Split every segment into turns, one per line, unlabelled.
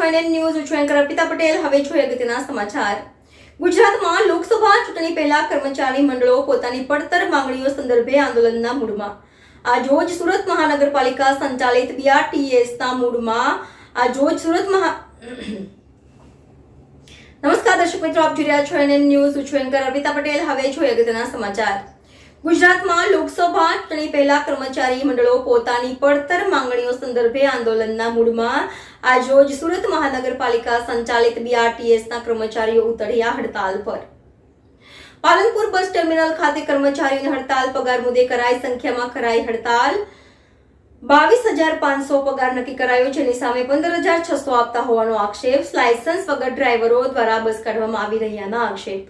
NN news છું અર્પિતા પટેલ। હવે જોઈએ અગત્યના સમાચાર। ગુજરાતમાં લોકસભા ચૂંટણી પહેલા કર્મચારી મંડળો પોતાની પડતર માંગણીઓ સંદર્ભે આંદોલનના મૂડમાં। આજરોજ સુરત મહાનગરપાલિકા સંચાલિત બીઆરટીએસના મૂડમાં આજરોજ નમસ્કાર દર્શક મિત્રો, આપ જોઈ રહ્યા છો એનએન ન્યૂઝ। હું છું અર્પિતા પટેલ। હવે જોઈએ અગત્યના સમાચાર। ગુજરાતમાં લોકસભા ચૂંટણી પહેલા કર્મચારી મંડળો પોતાની પડતર માંગણીઓ સંદર્ભે આંદોલનના મૂડમાં આજરોજ સુરત મહાનગરપાલિકા સંચાલિત બીઆરટીએસના કર્મચારીઓ ઉતર્યા હડતાલ પર। પાલનપુર બસ ટર્મિનલ ખાતે કર્મચારીઓની હડતાલ પગાર મુદ્દે કરાઈ સંખ્યામાં કરાઈ હડતાલ। 22,500 પગાર નક્કી કરાયો, જેની સામે 15,600 આપતા હોવાનો આક્ષેપ। લાયસન્સ વગર ડ્રાઈવરો દ્વારા બસ કાઢવામાં આવી રહ્યાના આક્ષેપ।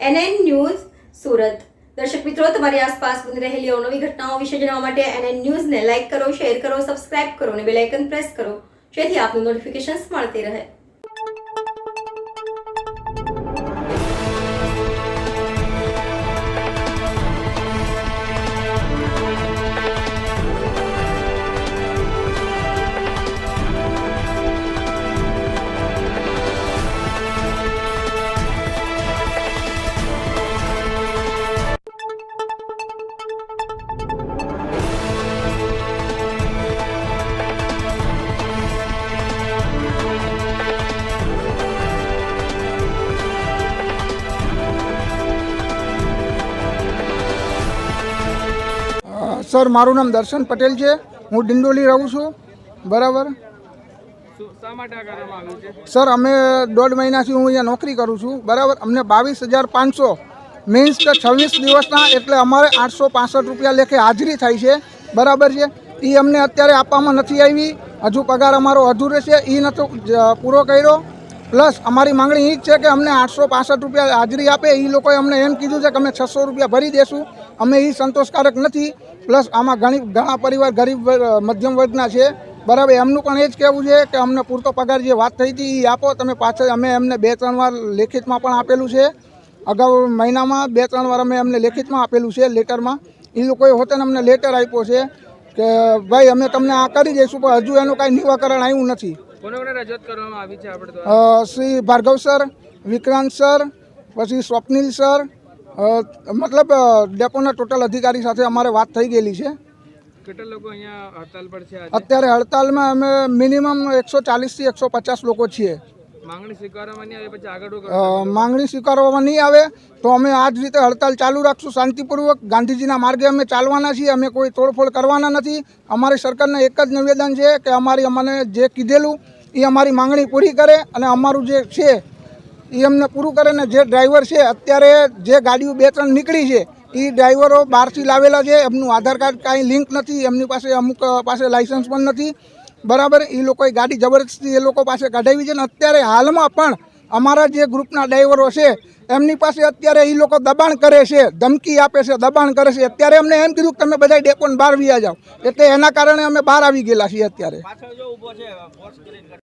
NN news Surat. દર્શક મિત્રો, તમારી આસપાસ બની રહેલી અવનવી ઘટનાઓ વિશે જાણવા માટે એનએન ન્યૂઝને લાઇક કરો, શેર કરો, સબસ્ક્રાઇબ કરો અને બેલ આઇકન પ્રેસ કરો, જેથી આપનું નોટિફિકેશન્સ મળતી રહે।
સર, મારું નામ દર્શન પટેલ છે। હું ડિંડોલી રહું છું, બરાબર। સર, અમે 1.5 મહિનાથી હું અહીંયા નોકરી કરું છું, બરાબર। અમને 22,500 મીન્સ કે 26 દિવસના, એટલે અમારે 865 રૂપિયા લેખે હાજરી થાય છે, બરાબર છે। એ અમને અત્યારે આપવામાં નથી આવી। હજુ પગાર અમારો અધૂરો છે, એ નતો પૂરો કર્યો। પ્લસ અમારી માંગણી એ જ છે કે અમને 865 રૂપિયા હાજરી આપે। એ લોકોએ અમને એમ કીધું છે કે અમે 600 રૂપિયા ભરી દેશું। અમે એ સંતોષકારક નથી। પ્લસ આમાં ઘણા પરિવાર ગરીબ મધ્યમ વર્ગના છે, બરાબર। એમનું પણ એ જ કહેવું છે કે અમને પૂરતો પગાર જે વાત થઈ હતી એ આપો તમે પાછળ। અમે એમને 2-3 વાર લેખિતમાં પણ આપેલું છે। અગાઉ મહિનામાં 2-3 વાર અમે એમને લેખિતમાં આપેલું છે, લેટરમાં। એ લોકોએ હોતે અમને લેટર આપ્યો છે કે ભાઈ અમે તમને આ કરી દઈશું, પણ હજુ એનું કાંઈ નિવાકરણ આવ્યું નથી। શ્રી ભાર્ગવ સર, વિક્રાંત સર, પછી સ્વપ્નિલ સર, મતલબ ડેપોના ટોટલ અધિકારી સાથે અમારે વાત થઈ ગયેલી છે।
કેટલા લોકો અહીંયા હડતાલ પર છે?
અત્યારે હડતાલમાં અમે મિનિમમ 140 થી 150 લોકો છીએ।
માંગણી સ્વીકારવામાં નહીં આવે પછી આગળ
માંગણી સ્વીકારવામાં નહીં આવે તો અમે આ જ રીતે હડતાલ ચાલુ રાખશું શાંતિપૂર્વક। ગાંધીજીના માર્ગે અમે ચાલવાના છીએ। અમે કોઈ તોડફોડ કરવાના નથી। અમારી સરકારને એક જ નિવેદન છે કે અમને જે કીધેલું એ અમારી માંગણી પૂરી કરે અને અમારું જે છે એ અમને પૂરું કરે ને। જે ડ્રાઈવર છે અત્યારે જે ગાડીઓ 2-3 નીકળી છે એ ડ્રાઈવરો બહારથી લાવેલા છે। એમનું આધાર કાર્ડ કાંઈ લિંક નથી, એમની પાસે અમુક પાસે લાઇસન્સ પણ નથી, બરાબર। એ લોકોએ ગાડી જબરદસ્તી એ લોકો પાસે કઢાવી છે ને અત્યારે હાલમાં પણ અમારા જે ગ્રુપના ડ્રાઈવરો છે એમની પાસે અત્યારે એ લોકો દબાણ કરે છે, ધમકી આપે છે, દબાણ કરે છે। અત્યારે અમને એમ કીધું કે તમે બધા ડેપોને બહાર વ્યા જાઓ, એટલે એના કારણે અમે બહાર આવી ગયેલા છીએ અત્યારે।